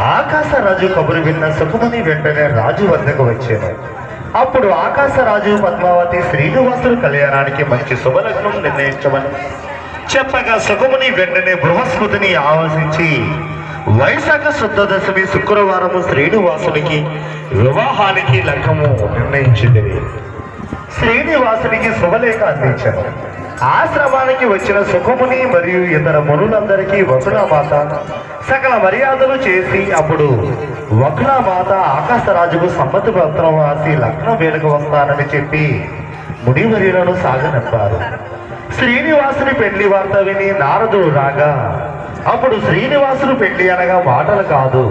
ఆకాశరాజు కబురు విన్న సుఖముని వెంటనే రాజు వద్దకు వచ్చాను. అప్పుడు ఆకాశరాజు పద్మావతి శ్రీనివాసుల కళ్యాణానికి మంచి శుభలగ్నం నిర్ణయించమని చెప్పగా సుఖముని వెంటనే బృహస్పతిని ఆవసించి వైశాఖ శుద్ధ దశమి శుక్రవారము శ్రీనివాసునికి వివాహానికి లగ్నము నిర్ణయించింది. శ్రీనివాసునికి శుభలేఖ అందించాను. ఆశ్రమానికి వచ్చిన సుఖముని మరియు ఇతర మునులందరికీ వకుళమాత సకల మర్యాదలు చేసి అప్పుడు వకుళమాత ఆకాశరాజుకు సమ్మతి పత్రం రాసి లగ్నం వేడుక వస్తానని చెప్పి మునివర్యులను సాగనంపారు. శ్రీనివాసుని పెళ్లి వార్త విని నారదుడు రాగా అప్పుడు శ్రీనివాసుని పెళ్లి అనగా మాటలు కాదు,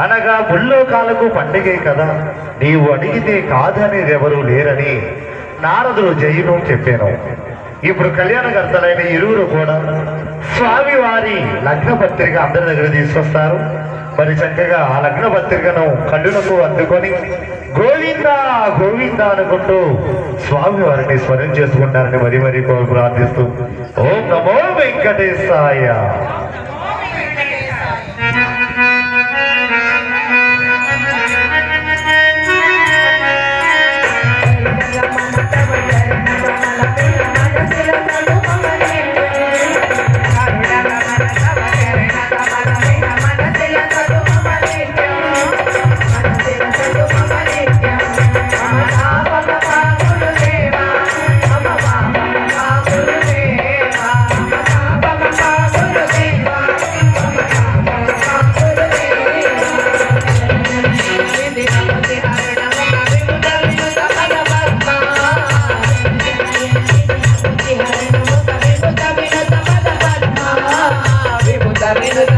అనగా ముల్లోకాలకు పండుగే కదా, నీవు అడిగితే కాదనేది ఎవరూ లేరని నారదుడు జయును చెప్పాను. ఇప్పుడు కళ్యాణకర్తలైన ఇరువురు కూడా స్వామి వారి లగ్న పత్రిక అందరి దగ్గర తీసుకొస్తారు. మరి చక్కగా ఆ లగ్న పత్రికను కళ్ళునకు అందుకొని గోవింద గోవింద అనుకుంటూ స్వామి వారిని స్మరణ చేసుకుంటారని మరి మరి ప్రార్థిస్తూ ఓం నమో వెంకటేశాయ. También